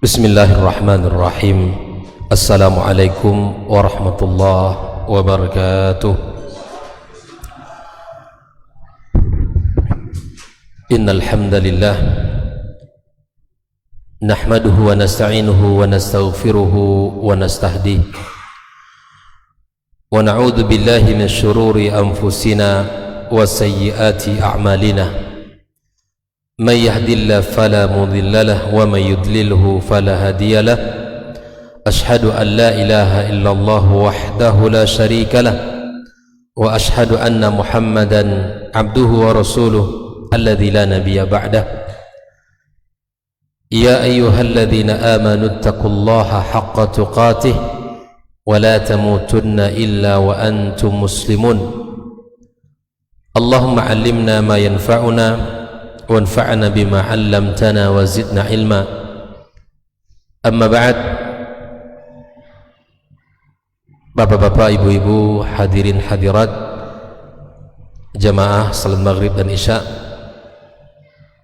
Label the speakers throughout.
Speaker 1: Bismillahirrahmanirrahim. Assalamualaikum warahmatullahi wabarakatuh. Innal hamdalillah nahmaduhu wa nasta'inuhu wa nastaghfiruhu wa nastahdihi wa na'udzu billahi min shururi anfusina wa sayyiati a'malina. من يهد الله فلا مضل له ومن يضلله فلا هادي له أشهد أن لا إله إلا الله وحده لا شريك له وأشهد أن محمدا عبده ورسوله الذي لا نبي بعده يا أيها الذين آمنوا اتقوا الله حق تقاته ولا تموتن إلا وأنتم مسلمون اللهم علمنا ما ينفعنا وانفعنا بما علمتنا وزدنا علما. Amma ba'd. Bapak-bapak, ibu-ibu, hadirin hadirat jamaah salat maghrib dan isya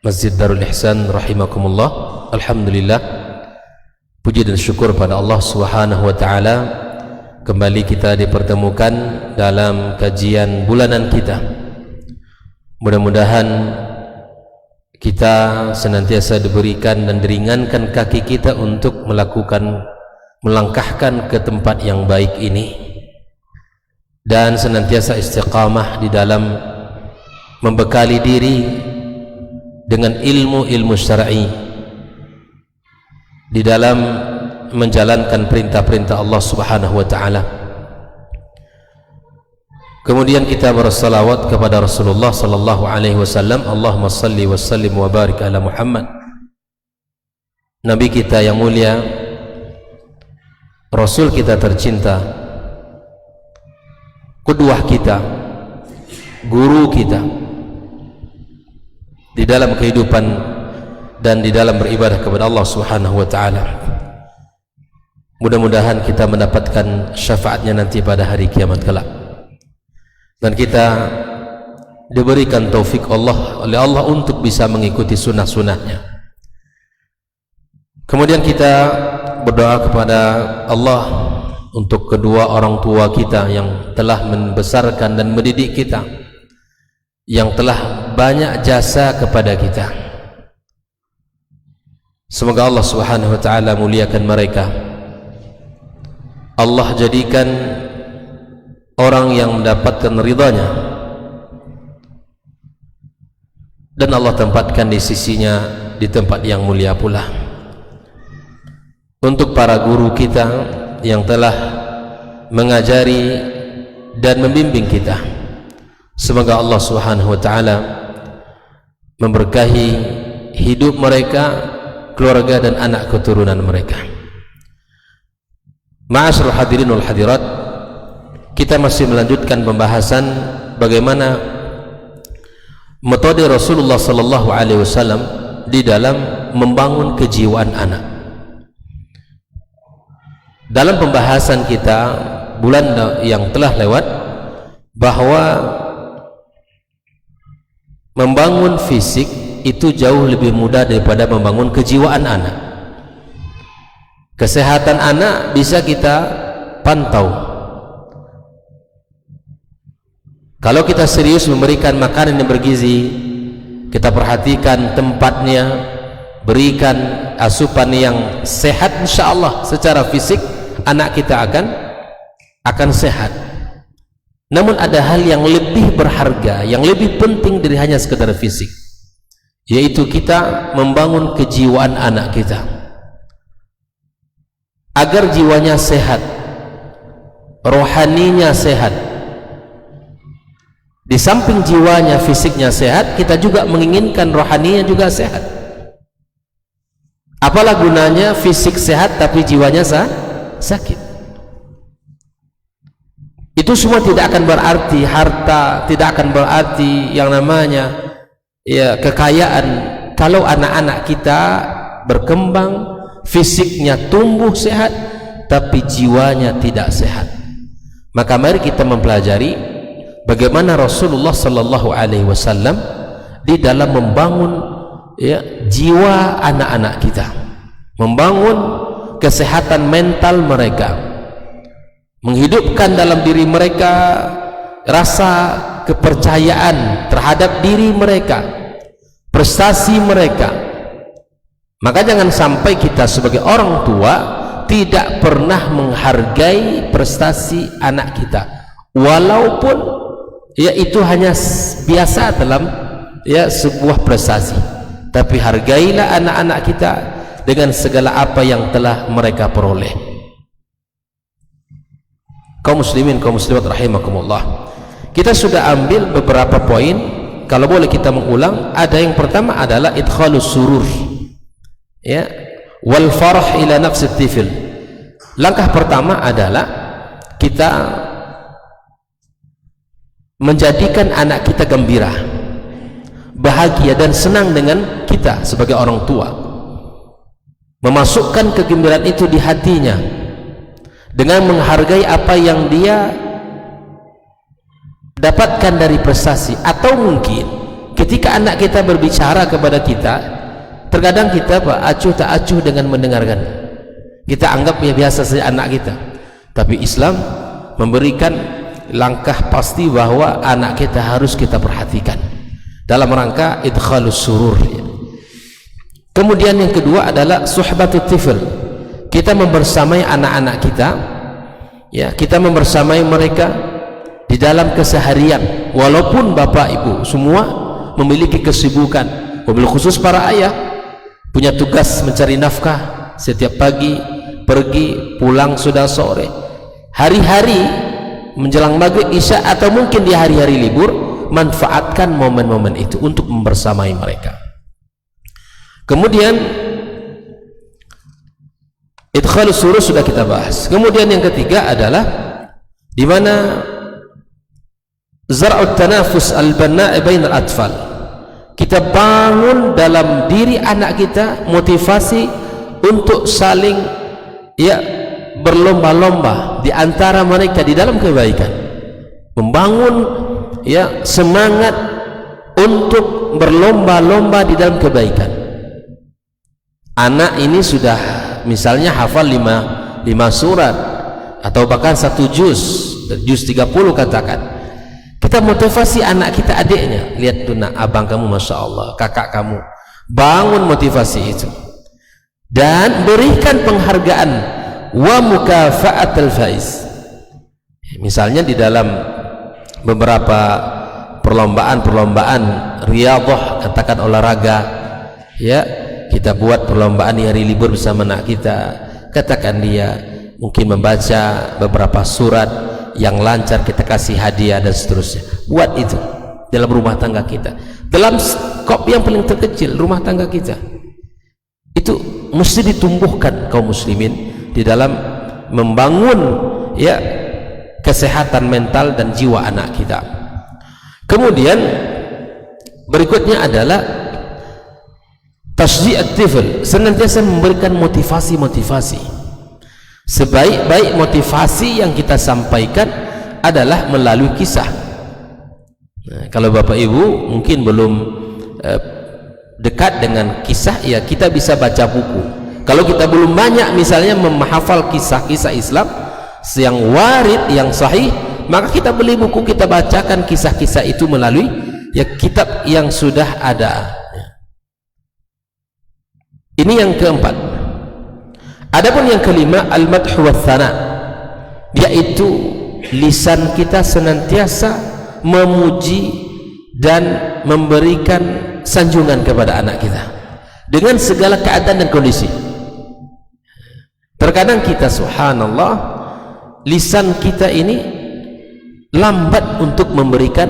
Speaker 1: Masjid Darul Ihsan rahimakumullah. Alhamdulillah, puji dan syukur pada Allah Subhanahu wa taala, kembali kita dipertemukan dalam kajian bulanan kita. Mudah-mudahan kita senantiasa diberikan dan diringankan kaki kita untuk melangkahkan ke tempat yang baik ini, dan senantiasa istiqamah di dalam membekali diri dengan ilmu-ilmu syar'i di dalam menjalankan perintah-perintah Allah Subhanahu wa taala. Kemudian kita bersalawat kepada Rasulullah sallallahu alaihi wasallam. Allahumma salli wa sallim wa barik ala Muhammad, Nabi kita yang mulia, Rasul kita tercinta, qudwah kita, guru kita di dalam kehidupan dan di dalam beribadah kepada Allah Subhanahu wa taala. Mudah-mudahan kita mendapatkan syafaatnya nanti pada hari kiamat kelak, dan kita diberikan taufik oleh Allah untuk bisa mengikuti sunnah-sunnahnya. Kemudian kita berdoa kepada Allah untuk kedua orang tua kita yang telah membesarkan dan mendidik kita, yang telah banyak jasa kepada kita. Semoga Allah Subhanahu wa taala muliakan mereka. Allah jadikan orang yang mendapatkan ridhanya, dan Allah tempatkan di sisinya di tempat yang mulia pula. Untuk para guru kita yang telah mengajari dan membimbing kita, semoga Allah Subhanahu wa taala memberkahi hidup mereka, keluarga dan anak keturunan mereka. Ma'asyiral hadirin wal hadirat, kita masih melanjutkan pembahasan bagaimana metode Rasulullah sallallahu alaihi wasallam di dalam membangun kejiwaan anak. Dalam pembahasan kita bulan yang telah lewat, bahwa membangun fisik itu jauh lebih mudah daripada membangun kejiwaan anak. Kesehatan anak bisa kita pantau. Kalau kita serius memberikan makanan yang bergizi, kita perhatikan tempatnya, berikan asupan yang sehat, insyaallah secara fisik anak kita akan sehat. Namun ada hal yang lebih berharga, yang lebih penting dari hanya sekedar fisik, yaitu kita membangun kejiwaan anak kita agar jiwanya sehat, rohaninya sehat. Di samping jiwanya, fisiknya sehat, kita juga menginginkan rohaninya juga sehat. Apalah gunanya fisik sehat tapi jiwanya sakit? Itu semua tidak akan berarti harta, tidak akan berarti yang namanya kekayaan. Kalau anak-anak kita berkembang, fisiknya tumbuh sehat tapi jiwanya tidak sehat, maka mari kita mempelajari bagaimana Rasulullah sallallahu alaihi wasallam di dalam membangun ya jiwa anak-anak kita, membangun kesehatan mental mereka, menghidupkan dalam diri mereka rasa kepercayaan terhadap diri mereka, prestasi mereka. Maka jangan sampai kita sebagai orang tua tidak pernah menghargai prestasi anak kita, walaupun ya itu hanya biasa dalam ya sebuah prestasi, tapi hargailah anak-anak kita dengan segala apa yang telah mereka peroleh. Kaum muslimin, kaum muslimat rahimakumullah, kita sudah ambil beberapa poin. Kalau boleh kita mengulang, ada yang pertama adalah idkhalus surur, ya, wal farah ila nafsi tifl. Langkah pertama adalah kita menjadikan anak kita gembira, bahagia dan senang dengan kita sebagai orang tua, memasukkan kegembiraan itu di hatinya dengan menghargai apa yang dia dapatkan dari prestasi. Atau mungkin ketika anak kita berbicara kepada kita, terkadang kita acuh tak acuh dengan mendengarkan, kita anggap ya biasa saja anak kita, tapi Islam memberikan langkah pasti bahwa anak kita harus kita perhatikan dalam rangka idkhalus surur. Kemudian yang kedua adalah suhbatut tifl, kita membersamai anak-anak kita, ya, kita membersamai mereka di dalam keseharian, walaupun bapak ibu semua memiliki kesibukan, wabil khusus para ayah punya tugas mencari nafkah, setiap pagi pergi pulang sudah sore, hari-hari menjelang maghrib isya atau mungkin di hari-hari libur, manfaatkan momen-momen itu untuk membersamai mereka. Kemudian idkhalus surur sudah kita bahas. Kemudian yang ketiga adalah di mana zar'ut tanafus al-banna' bainal atfal, kita bangun dalam diri anak kita motivasi untuk saling ya berlomba-lomba di antara mereka di dalam kebaikan, membangun ya semangat untuk berlomba-lomba di dalam kebaikan. Anak ini sudah misalnya hafal 5 surat atau bahkan 1 juz 30 katakan, kita motivasi anak kita, adiknya, lihat tuh nak, abang kamu masya Allah, kakak kamu, bangun motivasi itu dan berikan penghargaan wa mukafa'atul faiz. Misalnya di dalam beberapa perlombaan riyadhah, katakan olahraga, ya, kita buat perlombaan di hari libur bersama anak kita, katakan dia mungkin membaca beberapa surat yang lancar, kita kasih hadiah dan seterusnya. Buat itu dalam rumah tangga kita, dalam skop yang paling terkecil rumah tangga kita. Itu mesti ditumbuhkan kaum muslimin di dalam membangun ya kesehatan mental dan jiwa anak kita. Kemudian berikutnya adalah tasji'at tifl, senantiasa memberikan motivasi. Sebaik-baik motivasi yang kita sampaikan adalah melalui kisah. Nah, kalau bapak ibu mungkin belum dekat dengan kisah, ya kita bisa baca buku. Kalau kita belum banyak misalnya menghafal kisah-kisah Islam yang warid, yang sahih, maka kita beli buku, kita bacakan kisah-kisah itu melalui ya kitab yang sudah ada. Ini yang keempat. Adapun yang kelima, al-madhu wa thana, yaitu lisan kita senantiasa memuji dan memberikan sanjungan kepada anak kita dengan segala keadaan dan kondisi. Terkadang kita subhanallah, lisan kita ini lambat untuk memberikan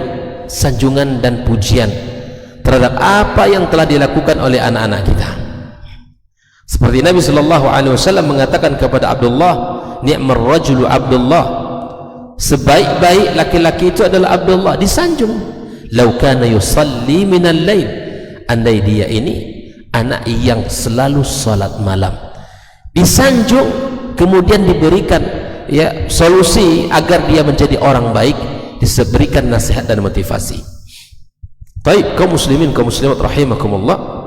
Speaker 1: sanjungan dan pujian terhadap apa yang telah dilakukan oleh anak-anak kita. Seperti Nabi sallallahu alaihi wasallam mengatakan kepada Abdullah, ni'mar rajulu Abdullah, sebaik-baik laki-laki itu adalah Abdullah, disanjung. Lau kana yusalli minal lail, andai dia ini anak yang selalu salat malam, disanjung, kemudian diberikan ya solusi agar dia menjadi orang baik, diberikan nasihat dan motivasi. Baik kaum muslimin, kaum muslimat rahimakumullah,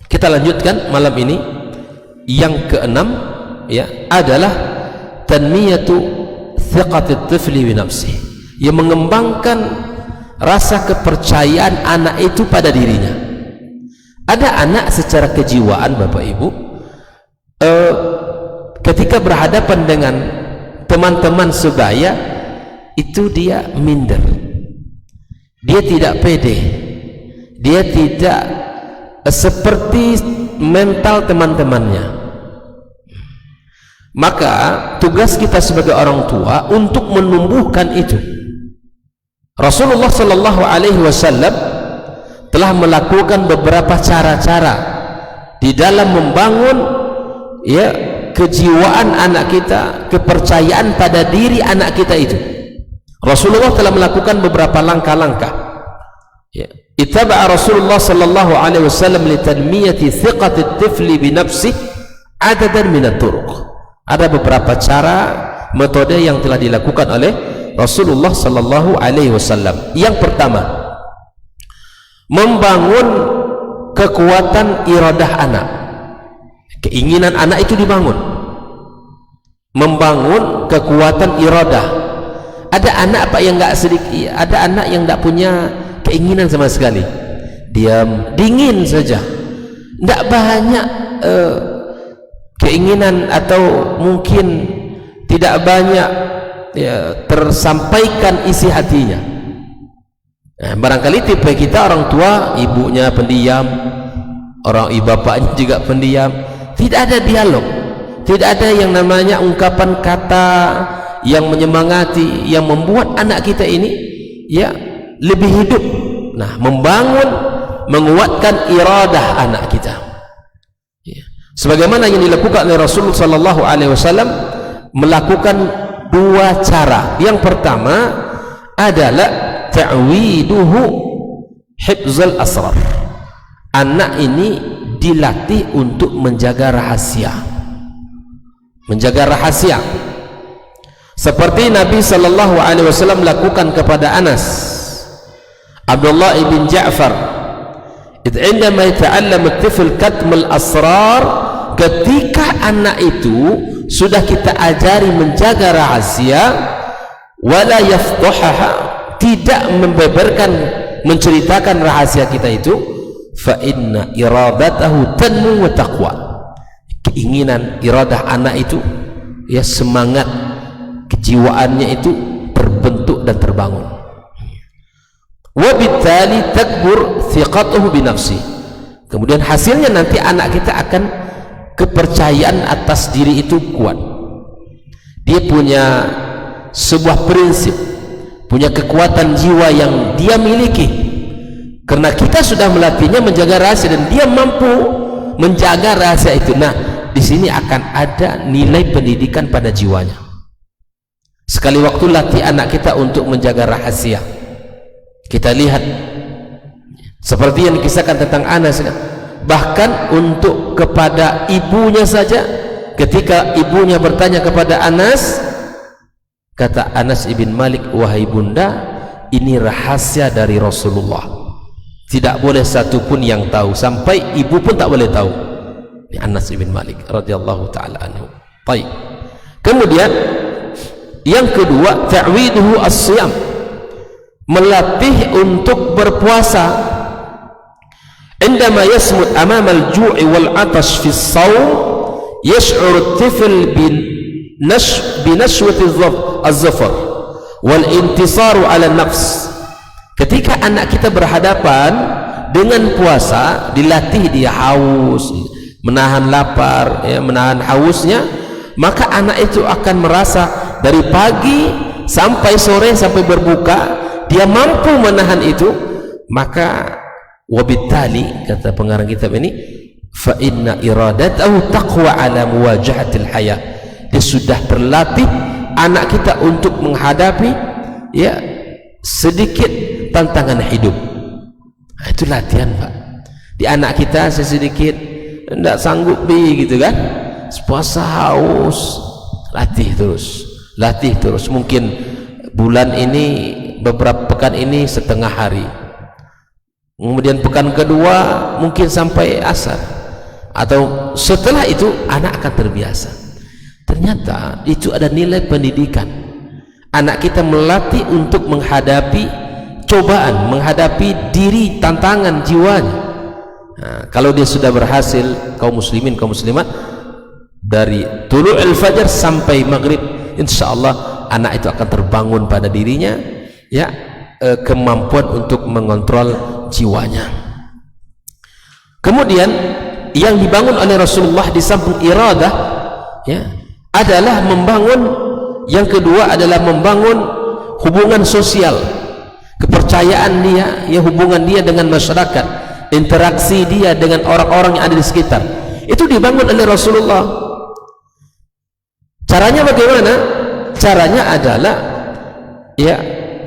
Speaker 1: Kita lanjutkan malam ini. Yang keenam ya adalah tanmiyatu thiqatit tifli bi nafsihi, yang mengembangkan rasa kepercayaan anak itu pada dirinya. Ada anak secara kejiwaan Bapak Ibu, ketika berhadapan dengan teman-teman sebaya itu dia minder, dia tidak pede, dia tidak seperti mental teman-temannya. Maka tugas kita sebagai orang tua untuk menumbuhkan itu. Rasulullah Shallallahu Alaihi Wasallam telah melakukan beberapa cara-cara di dalam membangun ya kejiwaan anak kita, kepercayaan pada diri anak kita itu. Rasulullah telah melakukan beberapa langkah-langkah. Ya. Ittaba'a Rasulullah Sallallahu Alaihi Wasallam li tanmiyati thiqati at-tifli bi nafsihi adadan min at-turuq. Ada beberapa cara, metode yang telah dilakukan oleh Rasulullah Sallallahu Alaihi Wasallam. Yang pertama, membangun kekuatan iradah anak. Keinginan anak itu dibangun. Membangun kekuatan iradah. Ada anak Pak yang enggak sedikit, ada anak yang enggak punya keinginan sama sekali, diam, dingin saja, tidak banyak keinginan, atau mungkin tidak banyak ya, tersampaikan isi hatinya. Barangkali tipe kita orang tua, ibunya pendiam, orang bapaknya juga pendiam, tidak ada dialog, tidak ada yang namanya ungkapan kata yang menyemangati, yang membuat anak kita ini ya lebih hidup. Nah, membangun, menguatkan iradah anak kita ya. Sebagaimana yang dilakukan oleh Rasulullah Sallallahu Alaihi Wasallam, melakukan dua cara. Yang pertama adalah ta'widuhu hifzul asrar. Anak ini dilatih untuk menjaga rahasia, menjaga rahasia, seperti Nabi Sallallahu Alaihi Wasallam lakukan kepada Anas Abdullah ibn Ja'far, indama yata'allam at-tifl katm al-asrar, ketika anak itu sudah kita ajari menjaga rahasia, wala yafdahaha, tidak membeberkan, menceritakan rahasia kita itu, fa inna iradatahu tanmu wa taqwa, keinginan iradah anak itu ya, semangat kejiwaannya itu terbentuk dan terbangun. Wabittali takbur thiqatuhu bi nafsi, kemudian hasilnya nanti anak kita akan kepercayaan atas diri itu kuat. Dia punya sebuah prinsip, punya kekuatan jiwa yang dia miliki karena kita sudah melatihnya menjaga rahasia, dan dia mampu menjaga rahasia itu. Nah, di sini akan ada nilai pendidikan pada jiwanya. Sekali waktu latih anak kita untuk menjaga rahasia. Kita lihat seperti yang dikisahkan tentang Anas, bahkan untuk kepada ibunya saja, ketika ibunya bertanya kepada Anas, kata Anas ibn Malik, wahai bunda, ini rahasia dari Rasulullah, tidak boleh satupun yang tahu, sampai ibu pun tak boleh tahu. Ini Anas ibn Malik radhiyallahu taala anhu. Baik. Kemudian yang kedua, ta'widuhu as-siyam, melatih untuk berpuasa. Indama yasmut amama al-ju'i wal 'atash fi as-sawm, yash'ur at-tifl binashwati az-zafar wal intisaru 'ala an-nafs. Ketika anak kita berhadapan dengan puasa, dilatih dia haus, menahan lapar ya, menahan hausnya, maka anak itu akan merasa dari pagi sampai sore, sampai berbuka dia mampu menahan itu. Maka wabittali, kata pengarang kitab ini, fa inna iradatahu taqwa ala muwajahatil hayah, dia sudah terlatih anak kita untuk menghadapi ya sedikit tantangan hidup. Nah, itu latihan Pak. Di anak kita sedikit tidak sanggup gitu kan, puasa haus, latih terus, mungkin bulan ini, beberapa pekan ini setengah hari, kemudian pekan kedua mungkin sampai asar, atau setelah itu anak akan terbiasa. Ternyata itu ada nilai pendidikan. Anak kita melatih untuk menghadapi cobaan, menghadapi diri, tantangan jiwanya. Nah, kalau dia sudah berhasil, kaum muslimin, kaum muslimat, dari tulu'il fajar sampai maghrib, insya Allah anak itu akan terbangun pada dirinya, ya, kemampuan untuk mengontrol jiwanya. Kemudian yang dibangun oleh Rasulullah di samping iradah, ya, adalah membangun, yang kedua adalah membangun hubungan sosial, kepercayaan dia, ya, hubungan dia dengan masyarakat, interaksi dia dengan orang-orang yang ada di sekitar, itu dibangun oleh Rasulullah. Caranya bagaimana? Caranya adalah, ya,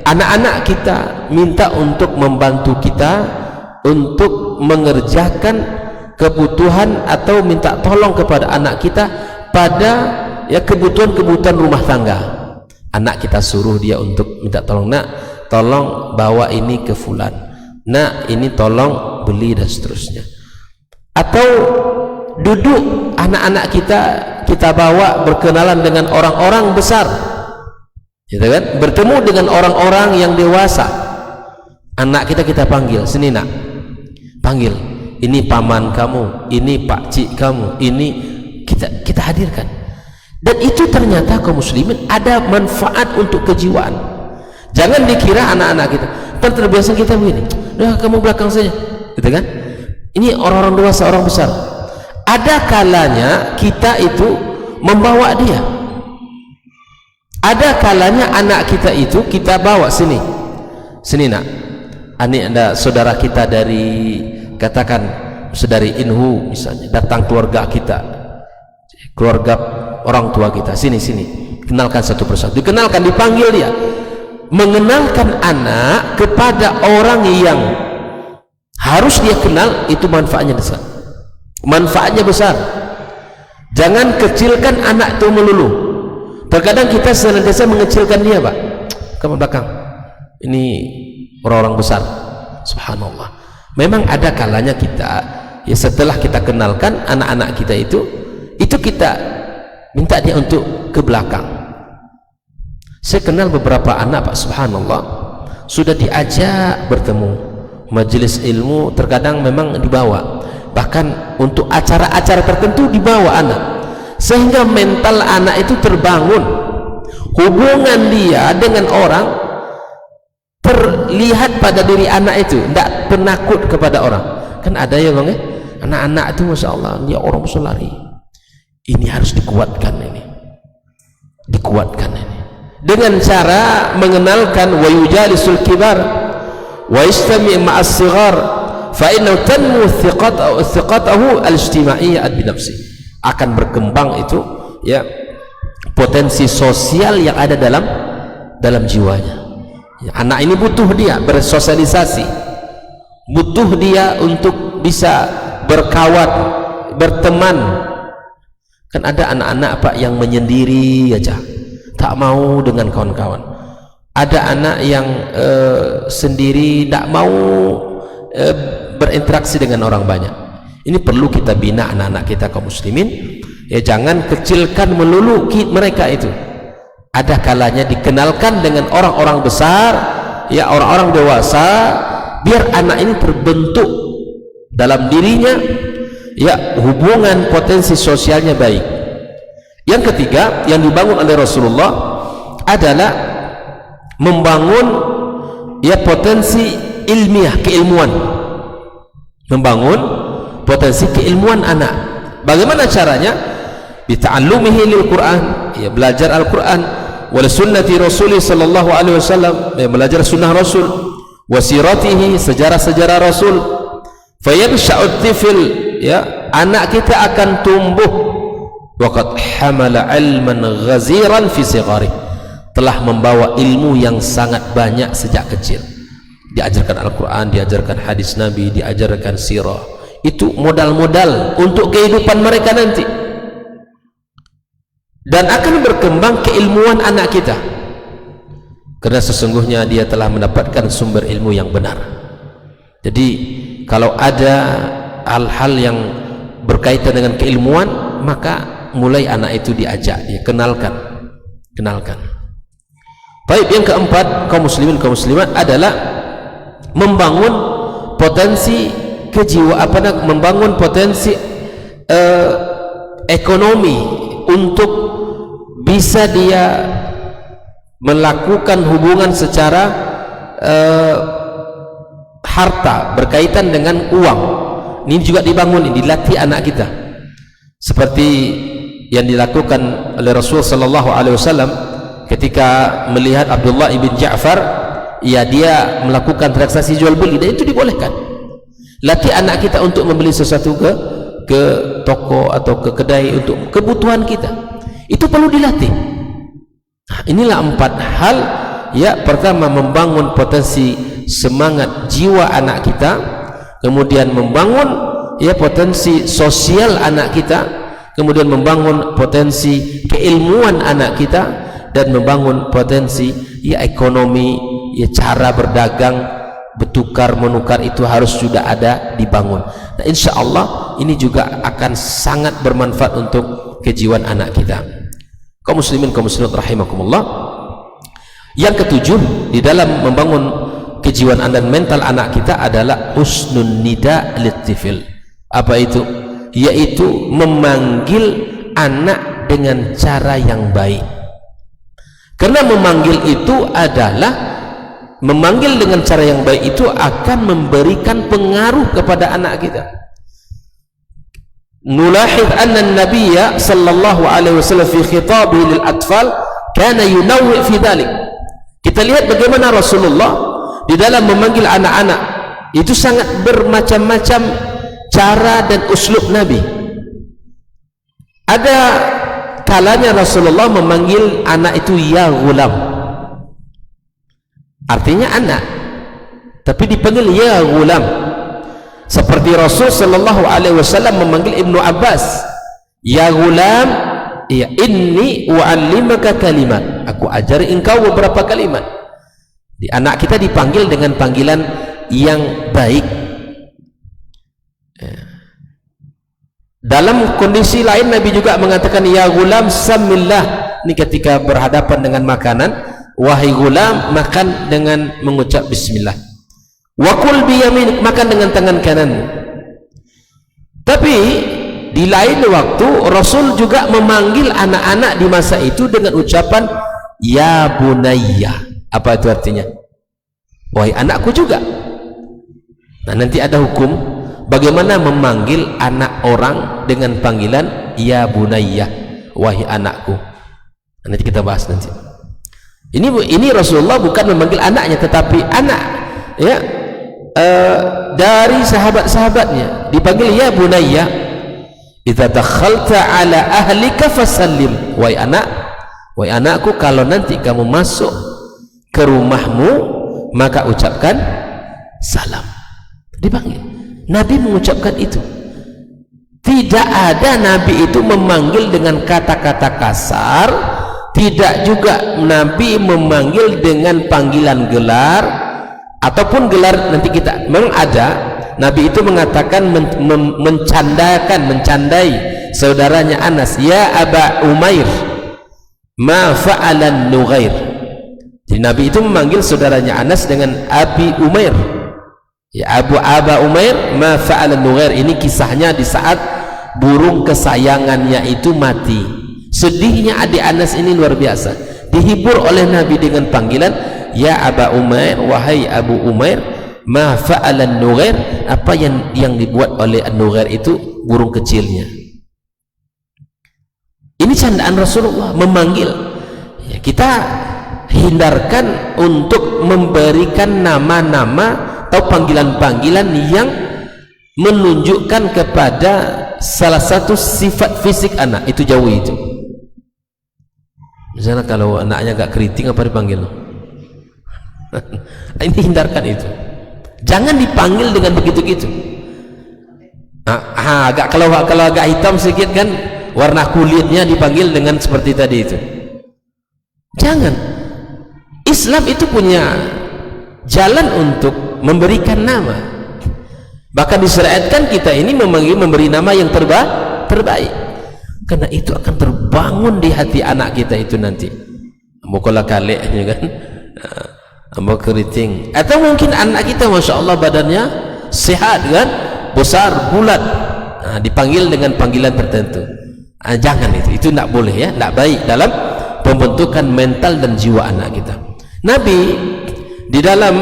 Speaker 1: anak-anak kita minta untuk membantu kita untuk mengerjakan kebutuhan atau minta tolong kepada anak kita pada, ya, kebutuhan-kebutuhan rumah tangga. Anak kita suruh dia untuk minta tolong, nak, tolong bawa ini ke fulan, nak, ini tolong beli, dan seterusnya. Atau duduk anak-anak kita bawa berkenalan dengan orang-orang besar, gitu kan, bertemu dengan orang-orang yang dewasa. Anak kita panggil, sini nak, panggil, ini paman kamu, ini pakcik kamu, ini kita hadirkan. Dan itu ternyata kaum muslimin ada manfaat untuk kejiwaan. Jangan dikira anak-anak kita terbiasa kita begini, dah kamu belakang saja, gitu kan. Ini orang-orang dewasa, orang besar. Ada kalanya kita itu membawa dia, ada kalanya anak kita itu kita bawa, sini nak, ini ada saudara kita dari, katakan dari Inhu misalnya, datang keluarga kita, keluarga orang tua kita, sini kenalkan satu persatu, dikenalkan, dipanggil dia, mengenalkan anak kepada orang yang harus dia kenal, itu manfaatnya besar, manfaatnya besar. Jangan kecilkan anak itu melulu. Terkadang kita senantiasa mengecilkan dia, Pak, kamu belakang, ini orang-orang besar. Subhanallah. Memang ada kalanya kita, ya, setelah kita kenalkan anak-anak kita itu kita minta dia untuk ke belakang. Saya kenal beberapa anak, Pak, subhanallah, sudah diajak bertemu majelis ilmu, terkadang memang dibawa, bahkan untuk acara-acara tertentu dibawa anak, sehingga mental anak itu terbangun, hubungan dia dengan orang terlihat pada diri anak itu, tidak penakut kepada orang. Kan ada ya, Bang, ya, anak-anak itu masya Allah dia orang bisa lari. Ini harus dikuatkan, dikuatkan dengan cara mengenalkan wa yujalisul kibar wa yastami' ma'as sighar fa innahu tanmu thiqatahu al-ijtima'iyyah bi nafsi. Akan berkembang itu, ya, potensi sosial yang ada dalam jiwanya. Ya, anak ini butuh dia bersosialisasi, butuh dia untuk bisa berkawan, berteman. Kan ada anak-anak, Pak, yang menyendiri aja, tak mau dengan kawan-kawan. Ada anak yang sendiri, tak mau berinteraksi dengan orang banyak. Ini perlu kita bina anak-anak kita kaum muslimin, ya, jangan kecilkan melulu mereka itu. Ada kalanya dikenalkan dengan orang-orang besar, ya, orang-orang dewasa, biar anak ini terbentuk dalam dirinya, ya, hubungan potensi sosialnya baik. Yang ketiga yang dibangun oleh Rasulullah adalah membangun, ya, potensi ilmiah, keilmuan, membangun potensi keilmuan anak. Bagaimana caranya? Bita'allumihi lil Quran, ya, belajar Al-Quran, wal sunnati Rasulih sallallahu alaihi wasallam, ya, belajar sunnah Rasul, wasiratihi, sejarah-sejarah Rasul. Fayansha'ut tifl, ya, anak kita akan tumbuh waqad hamala ilman ghaziran fi sighari, telah membawa ilmu yang sangat banyak sejak kecil. Diajarkan Al-Quran, diajarkan hadis Nabi, diajarkan sirah. Itu modal-modal untuk kehidupan mereka nanti, dan akan berkembang keilmuan anak kita, karena sesungguhnya dia telah mendapatkan sumber ilmu yang benar. Jadi kalau ada hal-hal yang berkaitan dengan keilmuan, maka mulai anak itu diajak, ya, kenalkan. Baik, yang keempat, kaum muslimin kaum muslimat adalah membangun potensi kejiwaan, membangun potensi ekonomi untuk bisa dia melakukan hubungan secara harta berkaitan dengan uang. Ini juga dibangun, dilatih anak kita, seperti yang dilakukan oleh Rasul sallallahu alaihi wasallam ketika melihat Abdullah ibn Ja'far, ya, dia melakukan transaksi jual beli, dan itu dibolehkan. Latih anak kita untuk membeli sesuatu ke toko atau ke kedai untuk kebutuhan kita, itu perlu dilatih. Inilah 4 hal, ya. Pertama, membangun potensi semangat jiwa anak kita, kemudian membangun, ya, potensi sosial anak kita, kemudian membangun potensi keilmuan anak kita, dan membangun potensi, ya, ekonomi, ya, cara berdagang, bertukar menukar, itu harus sudah ada dibangun. Nah, insya Allah ini juga akan sangat bermanfaat untuk kejiwaan anak kita. Kaum muslimin kaum muslimat rahimakumullah. Yang ketujuh, di dalam membangun kejiwaan dan mental anak kita adalah husnun nida litifil. Apa itu? Yaitu memanggil anak dengan cara yang baik. Karena memanggil itu adalah, memanggil dengan cara yang baik itu akan memberikan pengaruh kepada anak kita. Nulahid anna an-nabiyya sallallahu alaihi wasallam fi khitabihi lil atfal kana yunawwi fi dhalik. Kita lihat bagaimana Rasulullah di dalam memanggil anak-anak itu sangat bermacam-macam cara dan uslub Nabi. Ada kalanya Rasulullah memanggil anak itu ya ghulam, artinya anak, tapi dipanggil ya ghulam. Seperti Rasul sallallahu alaihi wasallam memanggil Ibnu Abbas, ya ghulam, ya inni u'allimaka kalimat, aku ajari engkau beberapa kalimat. Di anak kita dipanggil dengan panggilan yang baik. Dalam kondisi lain Nabi juga mengatakan ya ghulam samillah, ini ketika berhadapan dengan makanan, wahai ghulam, makan dengan mengucap bismillah. Wakul biyaminik, makan dengan tangan kanan. Tapi di lain waktu Rasul juga memanggil anak-anak di masa itu dengan ucapan ya bunayya. Apa itu artinya? Wahai anakku juga. Nah, nanti ada hukum bagaimana memanggil anak orang dengan panggilan ya bunayya, wahai anakku. Nanti kita bahas nanti. Ini Rasulullah bukan memanggil anaknya, tetapi anak, ya, dari sahabat-sahabatnya dipanggil ya bunayya, idza dakhalta ala ahlika fasallim, wahai anakku, kalau nanti kamu masuk ke rumahmu maka ucapkan salam. Dipanggil. Nabi mengucapkan itu. Tidak ada Nabi itu memanggil dengan kata-kata kasar, tidak juga Nabi memanggil dengan panggilan gelar ataupun gelar. Nanti kita, memang ada Nabi itu mengatakan mencandai saudaranya Anas, ya Aba Umair ma fa'alan Nughair. Jadi Nabi itu memanggil saudaranya Anas dengan Abi Umair, ya Aba Umair ma fa'alan Nughair. Ini kisahnya di saat burung kesayangannya itu mati. Sedihnya adik Anas ini luar biasa. Dihibur oleh Nabi dengan panggilan ya Aba Umair, wahai Abu Umair, ma fa'alan Nughair, apa yang dibuat oleh Nughair itu burung kecilnya. Ini candaan Rasulullah memanggil. Ya, kita hindarkan untuk memberikan nama-nama atau panggilan-panggilan yang menunjukkan kepada salah satu sifat fisik anak. Itu jauhi itu. Misalnya kalau anaknya agak keriting, apa dipanggil? Ini hindarkan itu. Jangan dipanggil dengan begitu-gitu. Kalau agak hitam sedikit kan, warna kulitnya dipanggil dengan seperti tadi itu. Jangan. Islam itu punya jalan untuk memberikan nama. Bahkan disyariatkan kita ini memberi nama yang terbaik, karena itu akan terbangun di hati anak kita itu nanti. Mukola kalik kan, ambo keriting, atau mungkin anak kita masya Allah badannya sehat kan, besar bulat, dipanggil dengan panggilan tertentu. Jangan itu tidak boleh ya, tidak baik dalam pembentukan mental dan jiwa anak kita. Nabi di dalam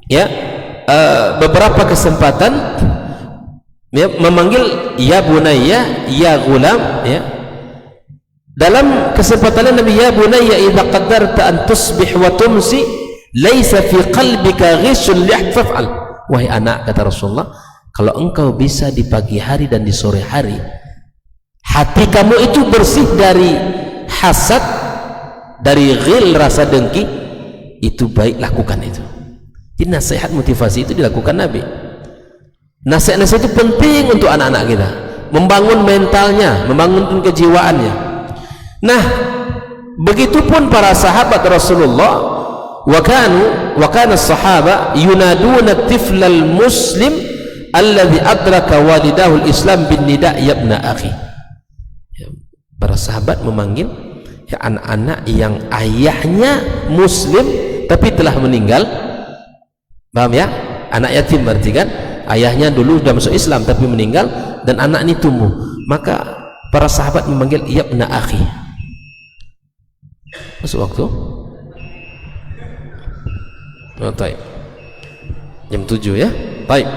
Speaker 1: ya beberapa kesempatan ya, memanggil ya bunayya, ya gulam ya. Dalam kesempatan Nabi, ya bunayya idza qaddarta an tusbih wa tumsi laisa fi qalbika ghishun faf'al. Wahai anak, kata Rasulullah, kalau engkau bisa di pagi hari dan di sore hari hati kamu itu bersih dari hasad, dari ghil, rasa dengki, itu baik, lakukan itu. Jadi nasihat motivasi itu dilakukan Nabi. Nasihat-nasihat itu penting untuk anak-anak kita, membangun mentalnya, membangun kejiwaannya. Nah, begitupun para sahabat Rasulullah, wa kana as-sahaba yunaduna at-tifla al-muslim alladhi adraka walidahu al-islam bin nida' ya ibna akhi. Para sahabat memanggil ya anak-anak yang ayahnya muslim tapi telah meninggal. Paham ya? Anak yatim berarti kan, ayahnya dulu sudah masuk Islam tapi meninggal dan anak ini tumbuh. Maka para sahabat memanggil ya ibna akhi. Masuk waktu? Oh, baik. Jam 7 ya? Baik.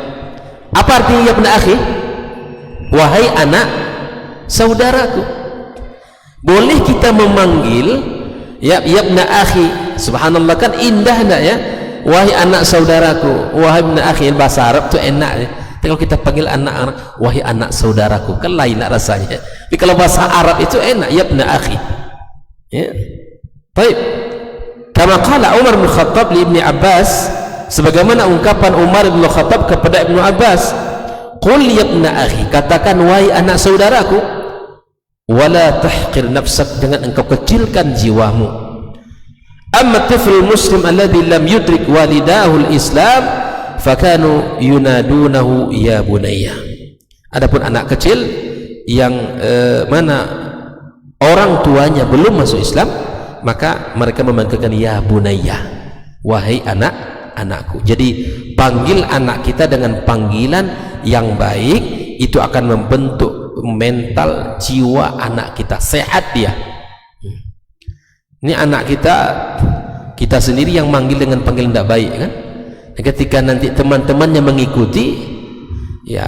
Speaker 1: Apa artinya ya ibna akhi? Wahai anak saudaraku. Boleh kita memanggil ya ibna akhi. Subhanallah, kan indah enggak ya? Wahai anak saudaraku, wahai ibna akhi. Bahasa Arab tuh enak ya. Tapi kalau kita panggil anak, wahai anak saudaraku, kan lain rasanya. Tapi kalau bahasa Arab itu enak, ya ibna akhi. Ya. Baik. Kama qala Umar bin Khattab li Ibnu Abbas, sebagaimana ungkapan Umar bin Khattab kepada Ibnu Abbas, qul ya ibna akhi, katakan wahai anak saudaraku, wala tahqir nafsak, dengan engkau kecilkan jiwamu. Amma tiflul muslim alladhi lam yudrik walidahu al-islam fakanu yunadunahu ya bunayya. Adapun anak kecil yang mana orang tuanya belum masuk Islam, maka mereka memanggilkan ya bunayya, wahai anak-anakku. Jadi panggil anak kita dengan panggilan yang baik, itu akan membentuk mental jiwa anak kita, sehat dia. Ini anak kita sendiri yang manggil dengan panggilan tidak baik kan. Ketika nanti teman-temannya mengikuti, ya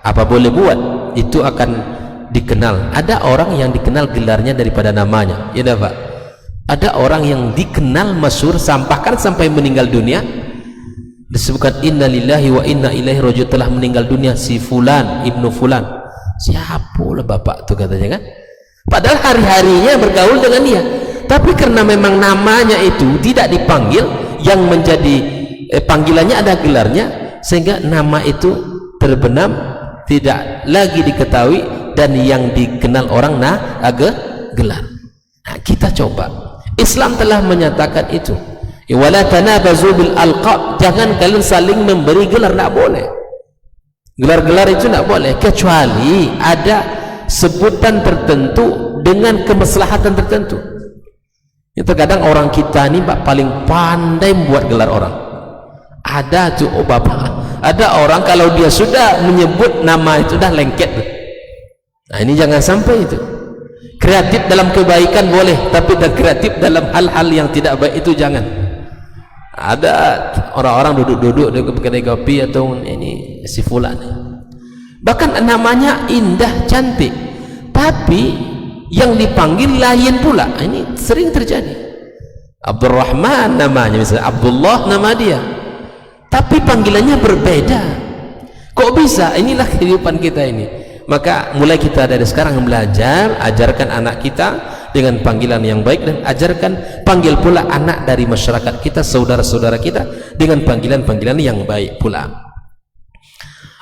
Speaker 1: apa boleh buat, itu akan dikenal. Ada orang yang dikenal gelarnya daripada namanya, ya dah Pak. Ada orang yang dikenal masyhur bahkan sampai meninggal dunia disebutkan inna lillahi wa inna ilaihi raji'un, telah meninggal dunia si fulan ibnu fulan. Siapa lah bapak tuh katanya kan, padahal hari-harinya bergaul dengan dia, tapi karena memang namanya itu tidak dipanggil, yang menjadi panggilannya ada gelarnya, sehingga nama itu terbenam, tidak lagi diketahui, dan yang dikenal orang gelar. Nah, kita coba, Islam telah menyatakan itu, wala tanabazu bil alqab, jangan kalian saling memberi gelar, tidak boleh. Gelar-gelar itu tidak boleh, kecuali ada sebutan tertentu dengan kemaslahatan tertentu. Ya, terkadang orang kita ini Pak paling pandai membuat gelar orang. Ada tuh, oh bapak, ada orang kalau dia sudah menyebut nama itu dah lengket. Nah ini jangan sampai itu. Kreatif dalam kebaikan boleh, tapi kreatif dalam hal-hal yang tidak baik itu jangan. Ada orang-orang duduk-duduk di kedai kopi atau ini si fulan, bahkan namanya indah cantik, tapi yang dipanggil lain pula. Ini sering terjadi. Abdurrahman namanya, misalnya Abdullah nama dia, tapi panggilannya berbeda. Kok bisa? Inilah kehidupan kita ini. Maka mulai kita dari sekarang belajar, ajarkan anak kita dengan panggilan yang baik, dan ajarkan panggil pula anak dari masyarakat kita, saudara-saudara kita, dengan panggilan-panggilan yang baik pula.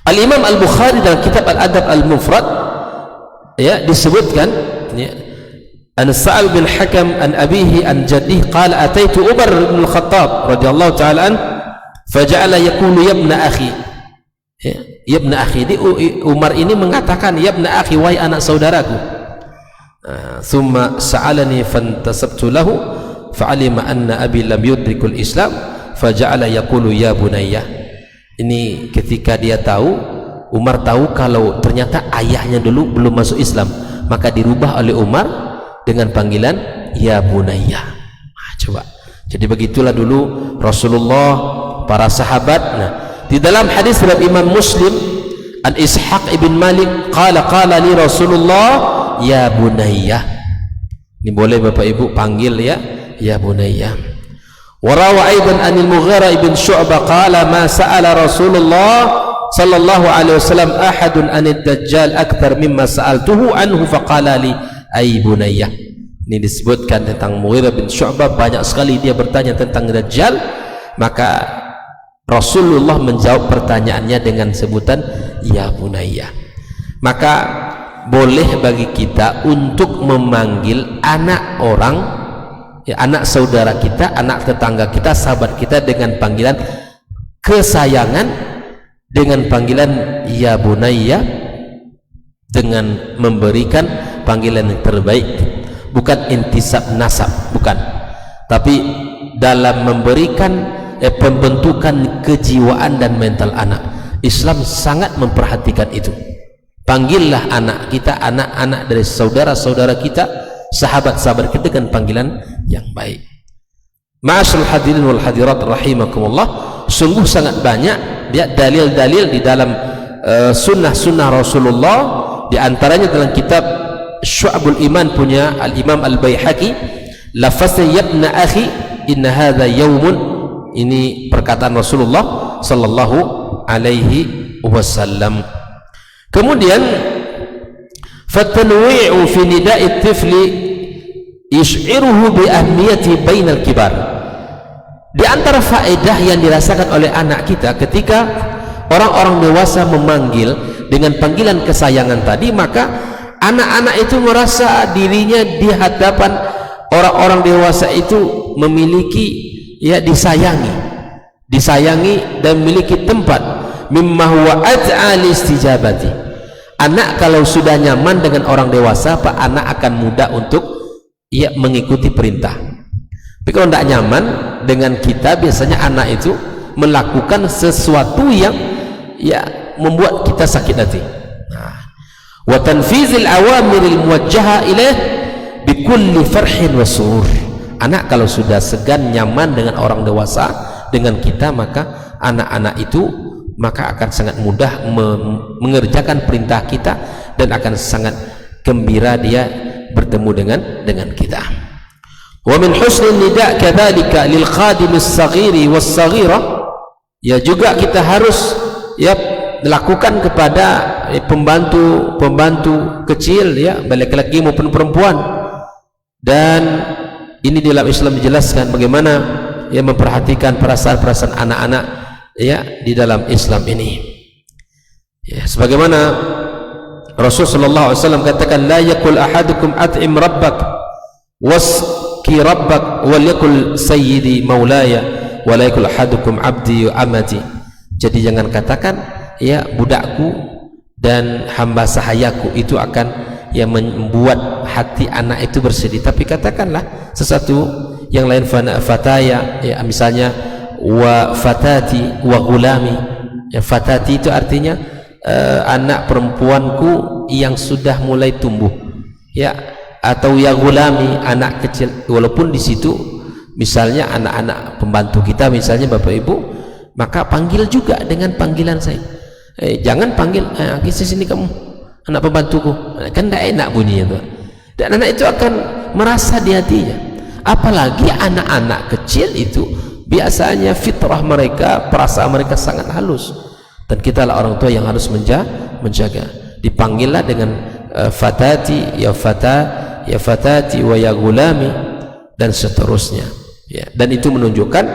Speaker 1: Al-Imam Al-Bukhari dalam kitab Al-Adab Al-Mufrad ya disebutkan ya, an Sa'al bin Hakam an abihi an jaddihi qala ataitu Umar bin Al-Khattab radhiyallahu ta'ala an faja'ala yaqulu ya ibna akhi, Ya ibn akhi, Umar ini mengatakan ya ibn akhi, wahai anak saudaraku. Thumma sa'alani fantasabtu lahu fa'alima anna abi lam yudrikul Islam faja'ala yaqulu ya bunayya. Ini ketika dia tahu, Umar tahu kalau ternyata ayahnya dulu belum masuk Islam, maka dirubah oleh Umar dengan panggilan ya bunayya. Coba, jadi begitulah dulu Rasulullah, para sahabat. Nah, di dalam hadis riwayat Imam Muslim, an Ishaq ibn Malik qala li Rasulullah ya bunayya. Ini boleh Bapak Ibu panggil ya bunayya. Wa rawa aidan anil Mughirah ibn Syu'bah qala ma sa'ala Rasulullah sallallahu alaihi wasallam ahadun anid dajjal akthar mimma sa'altuhu anhu faqala li ay bunayya. Ini disebutkan tentang Mughirah bin Syu'bah, banyak sekali dia bertanya tentang dajjal, maka Rasulullah menjawab pertanyaannya dengan sebutan ya bunayya. Maka boleh bagi kita untuk memanggil anak orang, anak saudara kita, anak tetangga kita, sahabat kita dengan panggilan kesayangan, dengan panggilan ya bunayya, dengan memberikan panggilan yang terbaik, bukan intisab nasab, bukan, tapi dalam memberikan pembentukan kejiwaan dan mental anak. Islam sangat memperhatikan itu. Panggillah anak kita, anak-anak dari saudara-saudara kita, sahabat-sahabat kita dengan panggilan yang baik. Ma'asyiral hadirin wal hadirat rahimakumullah, sungguh sangat banyak dalil-dalil di dalam sunnah-sunnah Rasulullah, di antaranya dalam kitab Syu'abul Iman punya Al-Imam Al-Baihaqi, lafaznya ya ibn akhi inna hadha yaumun, ini perkataan Rasulullah sallallahu alaihi wasallam. Kemudian fatanwi'u fi nida'i tifli yus'iruhu bi ahmiyati bainal kibar. Di antara faedah yang dirasakan oleh anak kita ketika orang-orang dewasa memanggil dengan panggilan kesayangan tadi, maka anak-anak itu merasa dirinya di hadapan orang-orang dewasa itu memiliki disayangi dan memiliki tempat mimma huwa aj'al istijabati. Anak kalau sudah nyaman dengan orang dewasa, Pak, anak akan mudah untuk mengikuti perintah. Tapi kalau tidak nyaman dengan kita, biasanya anak itu melakukan sesuatu yang membuat kita sakit hati. Wa tanfizil awamiril muwajjaha ilaih bi kulli farhin wa surur. Anak kalau sudah segan nyaman dengan orang dewasa, dengan kita, maka anak-anak itu akan sangat mudah mengerjakan perintah kita dan akan sangat gembira dia bertemu dengan kita. Wa min husnil nida' kadzalika lil khadim as-saghiri was-saghirah, juga kita harus lakukan kepada pembantu kecil, baik laki-laki maupun perempuan. Dan ini dalam Islam dijelaskan bagaimana memperhatikan perasaan-perasaan anak-anak di dalam Islam ini. Sebagaimana Rasul sallallahu alaihi wasallam katakan, la yakul ahadukum at'im rabbak wasqi rabbak wal yakul sayyidi maulaya wa la yakul ahadukum abdi wa amati. Jadi jangan katakan budakku dan hamba sahayaku, itu akan membuat hati anak itu bersedih, tapi katakanlah sesuatu yang lain. Fataya, misalnya wa fatati wa gulami. Fatati itu artinya anak perempuanku yang sudah mulai tumbuh, atau ya gulami, anak kecil. Walaupun di situ misalnya anak-anak pembantu kita, misalnya Bapak Ibu, maka panggil juga dengan panggilan saya. Jangan panggil kisah sini kamu, anak pembantuku, kan tidak enak bunyinya tuh. Dan anak itu akan merasa di hatinya. Apalagi anak-anak kecil itu biasanya fitrah mereka, perasaan mereka sangat halus, dan kita lah orang tua yang harus menjaga. Dipanggillah dengan fatati, ya fatati wa ya gulami, dan seterusnya. Dan itu menunjukkan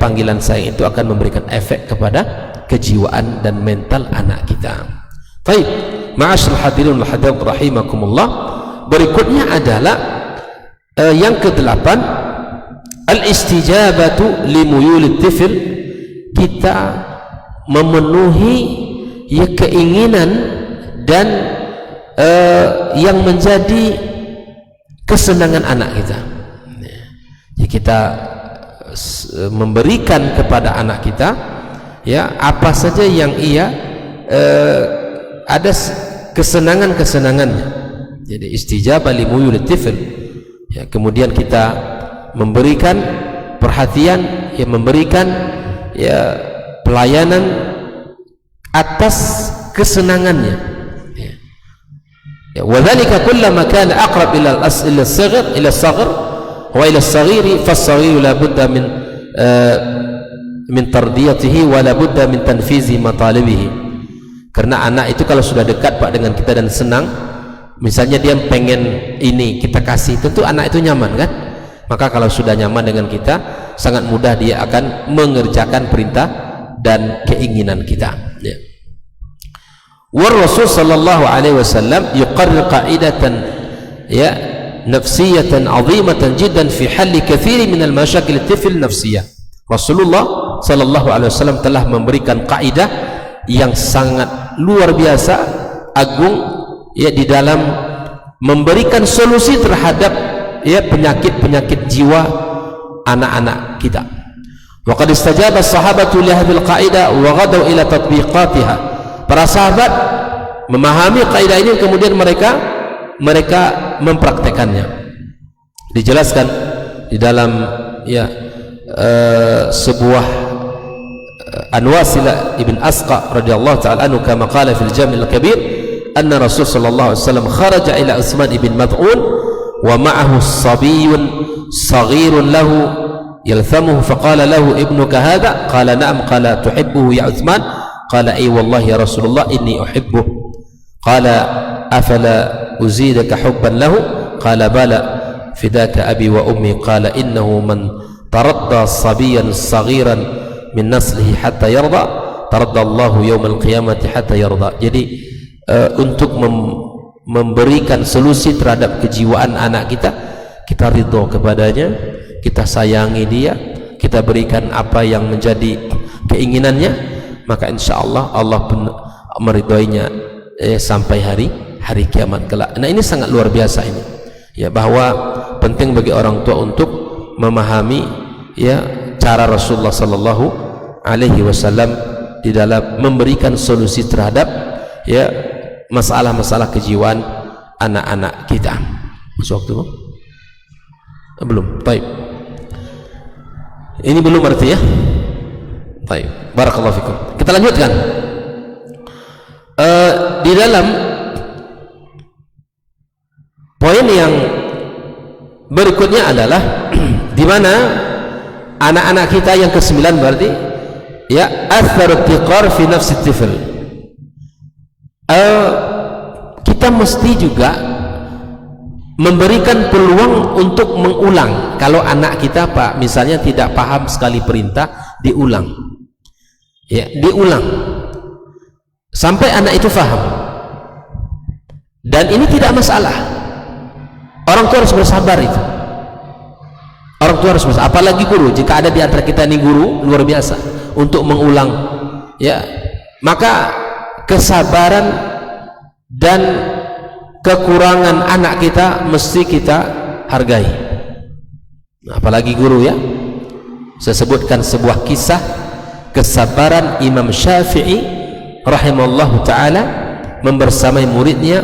Speaker 1: panggilan sayang itu akan memberikan efek kepada kejiwaan dan mental anak kita. Baik, ma'asyiral hadirin wal hadirat rahimakumullah, berikutnya adalah yang ke-8, al-istijabatu li muyulid tifl. Kita memenuhi ya keinginan dan yang menjadi kesenangan anak kita. Ya, kita memberikan kepada anak kita ya apa saja yang ia ada kesenangan-kesenangannya. Jadi istijabah li muyul tifl. Ya, kemudian kita memberikan perhatian, ya memberikan ya pelayanan atas kesenangannya. Ya, wa dzalika kullama kana aqrab ila as-saghir ila as-saghir wa ila as-saghir fa-as-saghir la budda min tardiyatihi wa la budda min tanfizi matalibihi. Karena anak itu kalau sudah dekat Pak dengan kita dan senang, misalnya dia pengen ini kita kasih, tentu anak itu nyaman kan. Maka kalau sudah nyaman dengan kita, sangat mudah dia akan mengerjakan perintah dan keinginan kita. Ya. War Rasul sallallahu alaihi wasallam yuqarrir qa'idatan ya nafsiyatan 'azimatan jiddan fi halli katsiri min al-mashakil at-tifl nafsiyah. Rasulullah sallallahu alaihi wasallam telah memberikan kaidah yang sangat luar biasa agung ya di dalam memberikan solusi terhadap ya penyakit-penyakit jiwa anak-anak kita. Wa qad istajaba as-sahabatu li hadhihi al-qa'idah wa ghadaw ila tatbiqatiha. Para sahabat memahami kaidah ini kemudian mereka mempraktekannya. Dijelaskan di dalam ya sebuah Anwasilah ibn Asqa radhiyallahu ta'ala anhu kama qala fil Jami' al-Kabir anna Rasul sallallahu alaihi wasallam kharaja ila Utsman ibn Mad'un wa ma'ahu sabiyyun saghirun lahu yalthamuhu faqala lahu ibnuka hadha qala na'am qala tuhibbuhu ya Utsman qala ay wallahi ya Rasulullah inni uhibbuh qala afala uzidaka hubban lahu qala bala fidaka abi wa ummi qala innahu man taradda sabiyyan saghiran min naslihi hatta yarda taradda Allahu yaumal qiyamati hatta yarda. Jadi untuk memberikan solusi terhadap kejiwaan anak kita, kita ridho kepadanya, kita sayangi dia, kita berikan apa yang menjadi keinginannya, maka insyaallah Allah pun meridhoinya sampai hari kiamat kelak. Nah, ini sangat luar biasa ini. Ya, bahwa penting bagi orang tua untuk memahami ya cara Rasulullah sallallahu alaihi wasallam di dalam memberikan solusi terhadap ya masalah-masalah kejiwaan anak-anak kita. Masuk waktu belum? Baik. Ini belum arti ya? Baik. Barakallahu fikum. Kita lanjutkan. Di dalam poin yang berikutnya adalah di mana anak-anak kita yang ke-9 berarti ya athar tiqar fi nafsi tifl. Kita mesti juga memberikan peluang untuk mengulang. Kalau anak kita Pak misalnya tidak paham sekali perintah, diulang ya, diulang sampai anak itu faham, dan ini tidak masalah. Orang tua harus bersabar itu. Orang tua harus bersabar, apalagi guru. Jika ada di antara kita ini guru luar biasa untuk mengulang ya, maka kesabaran dan kekurangan anak kita mesti kita hargai. Nah, apalagi guru ya. Saya sebutkan sebuah kisah kesabaran Imam Syafi'i rahimallahu ta'ala membersamai muridnya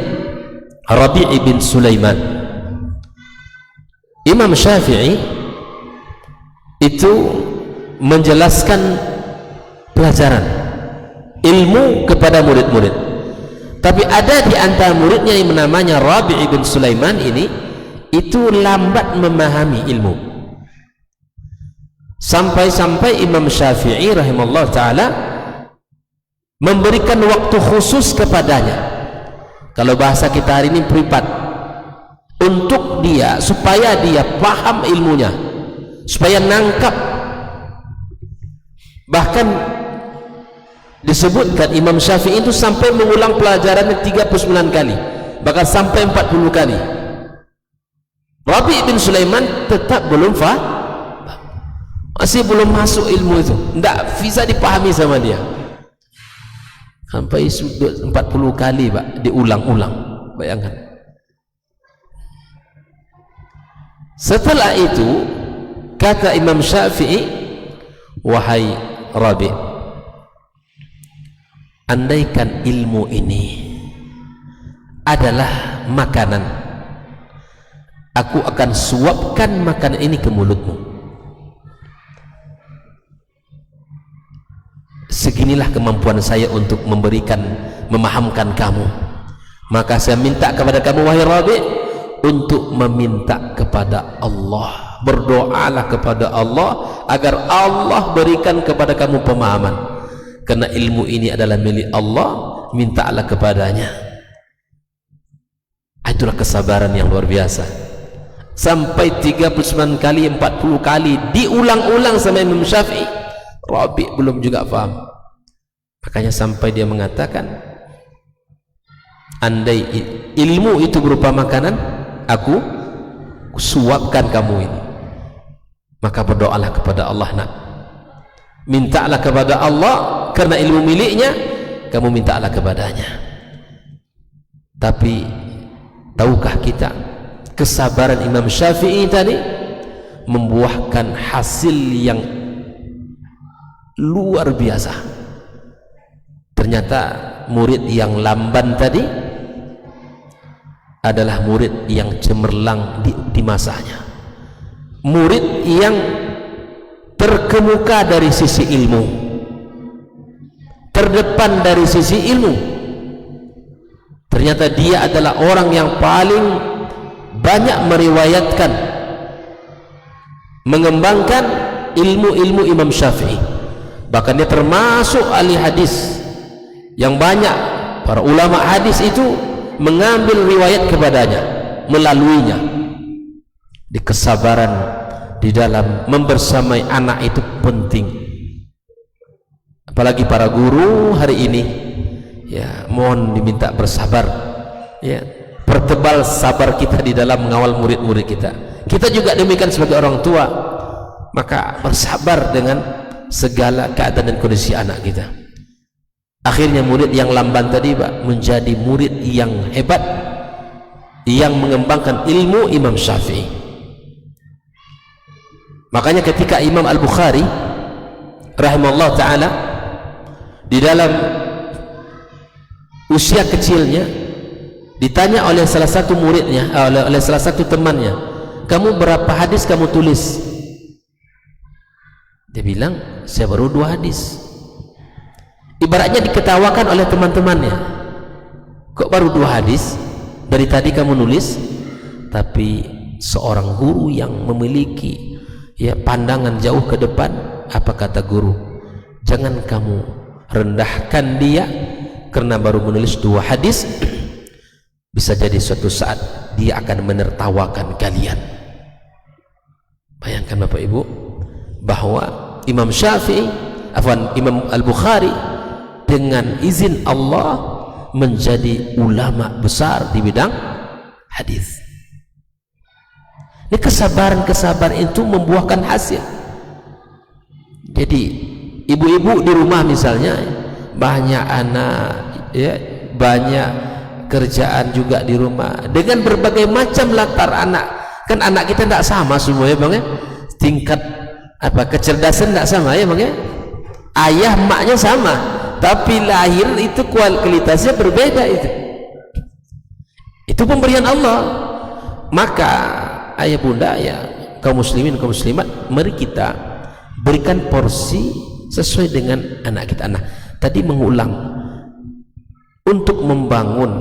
Speaker 1: Rabi' bin Sulaiman. Imam Syafi'i itu menjelaskan pelajaran ilmu kepada murid-murid, tapi ada di antara muridnya yang namanya Rabi' bin Sulaiman ini itu lambat memahami ilmu, sampai-sampai Imam Syafi'i rahimahullah ta'ala memberikan waktu khusus kepadanya, kalau bahasa kita hari ini privat, untuk dia supaya dia paham ilmunya, supaya nangkap. Bahkan disebutkan Imam Syafi'i itu sampai mengulang pelajarannya 39 kali, bahkan sampai 40 kali. Rabi' bin Sulaiman tetap belum faham, masih belum masuk ilmu itu, tidak bisa dipahami sama dia. sampai 40 kali Pak, diulang-ulang. Bayangkan. Setelah itu kata Imam Syafi'i, wahai Rabi', andaikan ilmu ini adalah makanan, aku akan suapkan makanan ini ke mulutmu. Seginilah kemampuan saya untuk memahamkan kamu. Maka saya minta kepada kamu wahai Rabi' untuk meminta kepada Allah, berdoalah kepada Allah agar Allah berikan kepada kamu pemahaman, karena ilmu ini adalah milik Allah, mintalah kepadanya. Itulah kesabaran yang luar biasa. Sampai 39 kali, 40 kali diulang-ulang sama Imam Syafi'i, Rabi' belum juga paham. Makanya sampai dia mengatakan, andai ilmu itu berupa makanan, aku suapkan kamu ini. Maka berdoalah kepada Allah, nak, mintalah kepada Allah, karena ilmu miliknya, kamu mintalah kepadanya. Tapi tahukah kita kesabaran Imam Syafi'i tadi membuahkan hasil yang luar biasa. Ternyata murid yang lamban tadi adalah murid yang cemerlang di masanya, murid yang terkemuka dari sisi ilmu, terdepan dari sisi ilmu. Ternyata dia adalah orang yang paling banyak meriwayatkan, mengembangkan ilmu-ilmu Imam Syafi'i. Bahkan dia termasuk ahli hadis yang banyak para ulama hadis itu mengambil riwayat kepadanya, melaluinya. Di kesabaran di dalam membersamai anak itu penting. Apalagi para guru hari ini, ya mohon diminta bersabar, ya pertebal sabar kita di dalam mengawal murid-murid kita. Kita juga demikian sebagai orang tua, maka bersabar dengan segala keadaan dan kondisi anak kita. Akhirnya murid yang lamban tadi Pak menjadi murid yang hebat, yang mengembangkan ilmu Imam Syafi'i. Makanya ketika Imam Al-Bukhari rahimahullah ta'ala di dalam usia kecilnya ditanya oleh salah satu muridnya, oleh salah satu temannya, kamu berapa hadis kamu tulis? Dia bilang, saya baru 2 hadis. Ibaratnya diketawakan oleh teman-temannya, kok baru 2 hadis, dari tadi kamu nulis. Tapi seorang guru yang memiliki ya pandangan jauh ke depan, apa kata guru? Jangan kamu rendahkan dia karena baru menulis 2 hadis. Bisa jadi suatu saat dia akan menertawakan kalian. Bayangkan Bapak Ibu, bahwa Imam Syafi'i, Imam Al-Bukhari dengan izin Allah menjadi ulama besar di bidang hadis. Ini kesabaran-kesabaran itu membuahkan hasil. Jadi ibu-ibu di rumah misalnya banyak anak, ya banyak kerjaan juga di rumah dengan berbagai macam latar anak. Kan anak kita tidak sama semua ya Bang ya, tingkat kecerdasan tidak sama ya Bang ya. Ayah maknya sama, tapi lahir itu kualitasnya berbeda. Itu pemberian Allah. Maka ayah bunda ya kaum muslimin kaum muslimat, mari kita berikan porsi sesuai dengan anak kita. Nah, tadi mengulang untuk membangun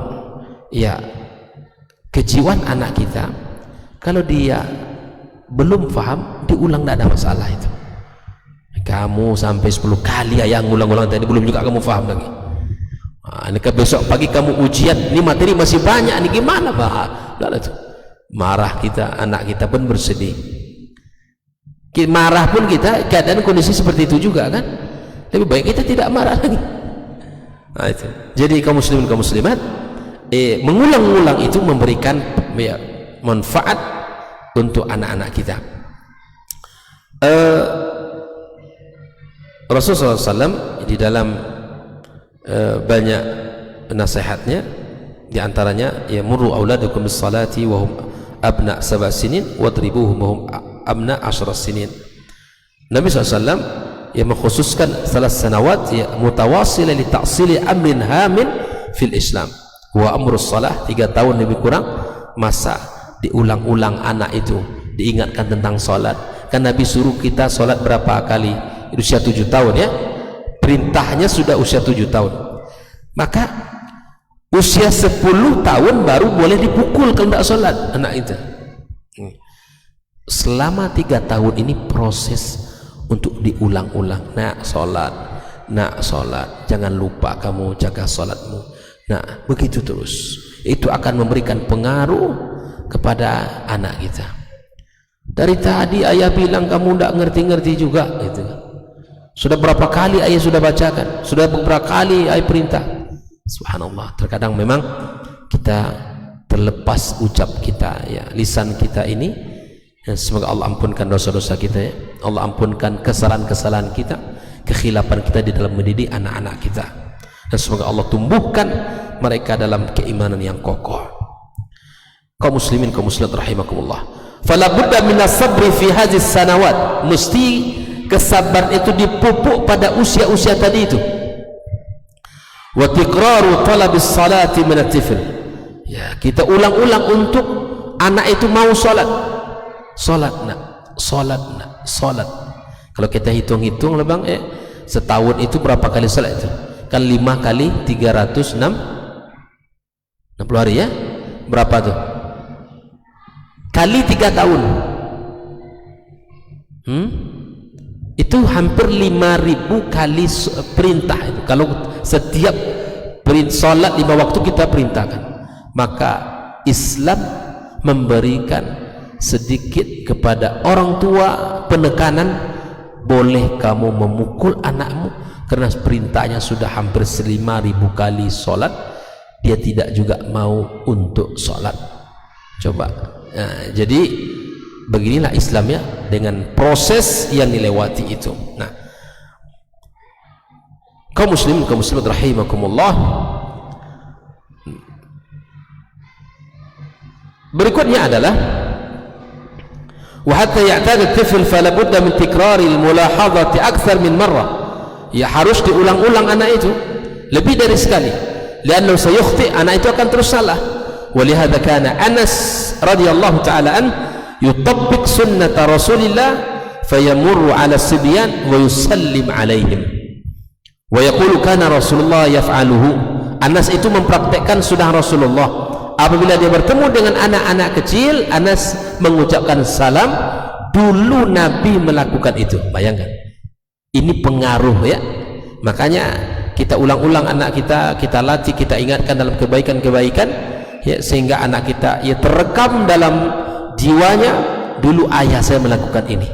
Speaker 1: ya kejiwaan anak kita. Kalau dia belum paham, diulang, tidak ada masalah itu. Kamu sampai 10 kali ayah ngulang-ulang tadi belum juga kamu paham lagi. Ini ke besok pagi kamu ujian, ini materi masih banyak, ini gimana Pak? Marah kita, anak kita pun bersedih. Marah pun kita, keadaan kondisi seperti itu juga kan. Lebih baik kita tidak marah lagi. Nah, itu. Jadi kaum muslimin kaum muslimat, mengulang-ulang itu memberikan ya, manfaat untuk anak-anak kita. Rasulullah SAW di dalam banyak nasihatnya, di antaranya ya murru auladakum bis salati wa hum abna 7 sinin wadribuhum wa hum abna 10 sinin. Nabi SAW yang mengkhususkan 3 sanawat ya mutawasila li ta'sili amrin hamin fil Islam wa amrus salah, 3 tahun lebih kurang masa diulang-ulang anak itu diingatkan tentang salat. Kan Nabi suruh kita salat berapa kali? Usia 7 tahun ya, perintahnya sudah usia 7 tahun, maka usia 10 tahun baru boleh dipukul kalau tidak salat anak itu. Selama 3 tahun ini proses untuk diulang-ulang, nak salat, jangan lupa kamu jaga salatmu. Nah begitu terus, itu akan memberikan pengaruh kepada anak kita. Dari tadi ayah bilang kamu tidak ngerti-ngerti juga gitu. Sudah berapa kali ayah sudah bacakan, sudah beberapa kali ayah perintah. Subhanallah, terkadang memang kita terlepas ucap kita ya, lisan kita ini ya, semoga Allah ampunkan dosa-dosa kita ya, Allah ampunkan kesalahan-kesalahan kita, kekhilafan kita di dalam mendidik anak-anak kita, dan semoga Allah tumbuhkan mereka dalam keimanan yang kokoh. Kaum muslimin, kaum muslimat rahimakumullah, fala budda minas sabri fi hadhihi sanawat, mesti kesabaran itu dipupuk pada usia-usia tadi itu. Wa tikraru talabis salati min at-tifl, ya kita ulang-ulang untuk anak itu mau salat. Salat nak. Kalau kita hitung-hitung lah bang, setahun itu berapa kali salat itu? Kan 5 kali 360 hari ya, berapa tuh? Kali 3 tahun itu hampir 5.000 kali perintah itu. Kalau setiap salat 5 waktu kita perintahkan, maka Islam memberikan sedikit kepada orang tua penekanan, boleh kamu memukul anakmu karena perintahnya sudah hampir 5.000 kali salat, dia tidak juga mau untuk salat. Coba jadi beginilah Islam ya, dengan proses yang dilewati itu. Nah, kaum muslimin, kaum muslimat rahimakumullah, berikutnya adalah wa hatta ya'tad at-tifl fala budda min tikrari al-mulahadhati akthar min marrah, ya harus diulang-ulang anak itu lebih dari sekali, liannahu sayukhti, anak itu akan terus salah. Walihada kana Anas radhiyallahu ta'ala an yutabbiq sunnata Rasulillah fayamurru ala sibyan wa yusallim alaihim wa yaqulu kana Rasulullah yaf'aluhu. Anas itu mempraktekkan sunnah Rasulullah, apabila dia bertemu dengan anak-anak kecil, Anas mengucapkan salam. Dulu Nabi melakukan itu. Bayangkan, ini pengaruh ya. Makanya kita ulang-ulang anak kita, kita latih, kita ingatkan dalam kebaikan-kebaikan ya, sehingga anak kita ya terekam dalam jiwanya, dulu ayah saya melakukan ini,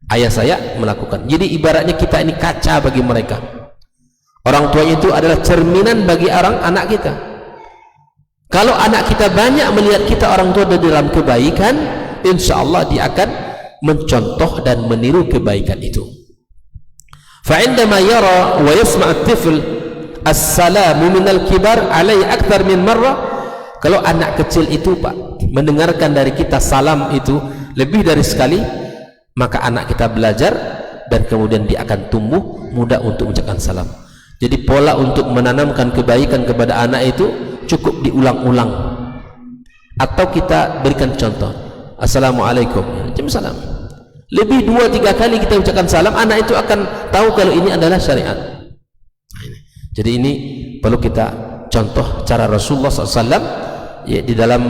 Speaker 1: ayah saya melakukan. Jadi ibaratnya kita ini kaca bagi mereka. Orang tua itu adalah cerminan bagi anak kita. Kalau anak kita banyak melihat kita orang tua dalam kebaikan, insya Allah dia akan mencontoh dan meniru kebaikan itu. فعندما يرى ويسمع الطفل السلام من الكبار عليه أكثر من مرة, kalau anak kecil itu Pak mendengarkan dari kita salam itu lebih dari sekali, maka anak kita belajar dan kemudian dia akan tumbuh mudah untuk mengucapkan salam. Jadi pola untuk menanamkan kebaikan kepada anak itu cukup diulang-ulang, atau kita berikan contoh, Assalamualaikum, jam salam, lebih 2-3 kali kita ucapkan salam, anak itu akan tahu kalau ini adalah syariat. Jadi ini perlu kita contoh cara Rasulullah SAW ya, di dalam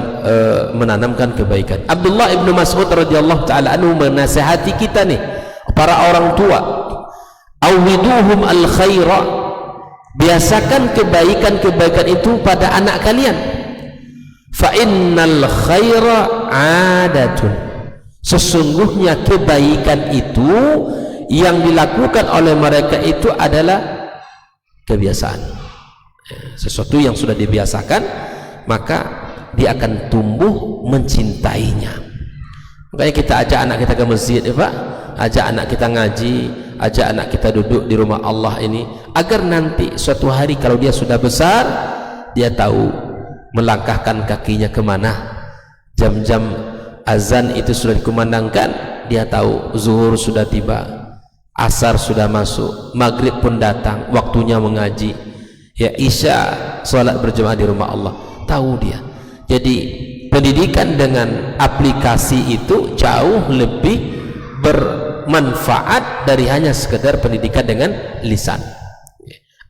Speaker 1: menanamkan kebaikan. Abdullah ibnu Mas'ud radhiyallahu ta'ala anhu menasihati kita nih, para orang tua, awiduhum al khaira, biasakan kebaikan-kebaikan itu pada anak kalian. Fa innal khaira adatun, sesungguhnya kebaikan itu yang dilakukan oleh mereka itu adalah kebiasaan, sesuatu yang sudah dibiasakan, maka dia akan tumbuh mencintainya. Makanya kita ajak anak kita ke masjid ya Pak, ajak anak kita ngaji, ajak anak kita duduk di rumah Allah ini, agar nanti suatu hari kalau dia sudah besar, dia tahu melangkahkan kakinya kemana. Jam-jam azan itu sudah dikumandangkan, dia tahu zuhur sudah tiba, asar sudah masuk, maghrib pun datang, waktunya mengaji, ya isya sholat berjamaah di rumah Allah, tahu dia. Jadi pendidikan dengan aplikasi itu jauh lebih bermanfaat dari hanya sekedar pendidikan dengan lisan.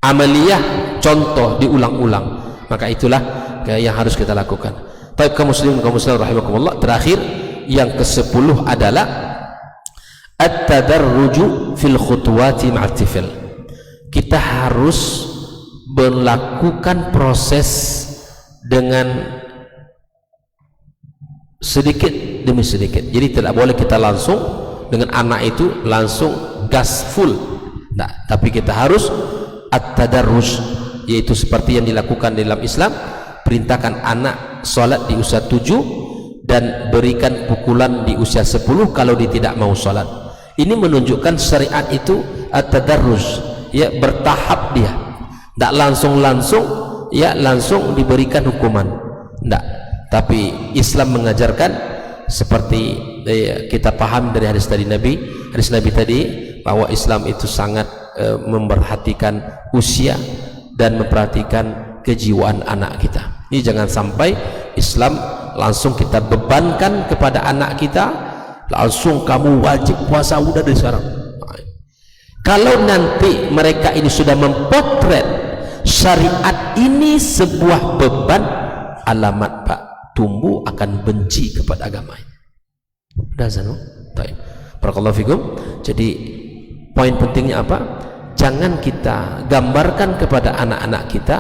Speaker 1: Amaliyah, contoh diulang-ulang. Maka itulah yang harus kita lakukan. Baik kaum muslimin kaum muslimat rahimakumullah. Terakhir yang ke-10 adalah at-tadarruju fil khutuwati ma'at tifl. Kita harus melakukan proses dengan sedikit demi sedikit. Jadi tidak boleh kita langsung dengan anak itu langsung gas full. Nah, tapi kita harus at-tadarruj, yaitu seperti yang dilakukan dalam Islam. Perintahkan anak sholat di usia 7 dan berikan pukulan di usia 10 kalau dia tidak mau sholat. Ini menunjukkan syariat itu at-tadarruj, ya, bertahap dia, tidak langsung ya langsung diberikan hukuman, tidak. Tapi Islam mengajarkan seperti kita paham dari hadis Nabi tadi, bahwa Islam itu sangat memperhatikan usia dan memperhatikan kejiwaan anak kita. Ini jangan sampai Islam langsung kita bebankan kepada anak kita, langsung kamu wajib puasa udah dari sekarang. Kalau nanti mereka ini sudah mempotret syariat ini sebuah beban, alamat Pak, tumbuh akan benci kepada agama ini. Udah Zanu? Baik. Barakallahu fikum. Jadi poin pentingnya apa? Jangan kita gambarkan kepada anak-anak kita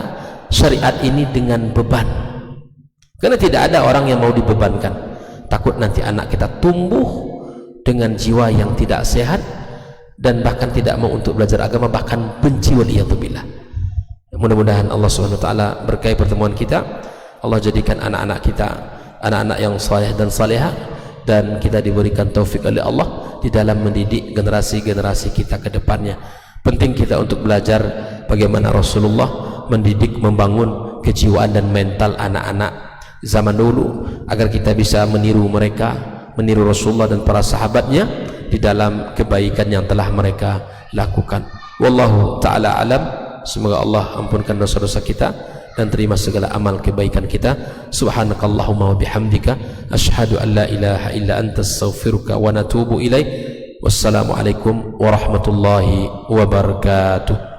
Speaker 1: syariat ini dengan beban. Karena tidak ada orang yang mau dibebankan. Takut nanti anak kita tumbuh dengan jiwa yang tidak sehat dan bahkan tidak mau untuk belajar agama, bahkan benci waliyadzubillah. Mudah-mudahan Allah Subhanahu wa taala berkahi pertemuan kita. Allah jadikan anak-anak kita anak-anak yang saleh dan salehah, dan kita diberikan taufik oleh Allah di dalam mendidik generasi-generasi kita ke depannya. Penting kita untuk belajar bagaimana Rasulullah mendidik, membangun kejiwaan dan mental anak-anak zaman dulu, agar kita bisa meniru mereka, meniru Rasulullah dan para sahabatnya di dalam kebaikan yang telah mereka lakukan. Wallahu ta'ala alam. Semoga Allah ampunkan dosa-dosa kita dan terima segala amal kebaikan kita. Subhanakallahumma wa bihamdika asyhadu an la ilaha illa anta astaghfiruka wa natubu ilaik. Wassalamualaikum warahmatullahi wabarakatuh.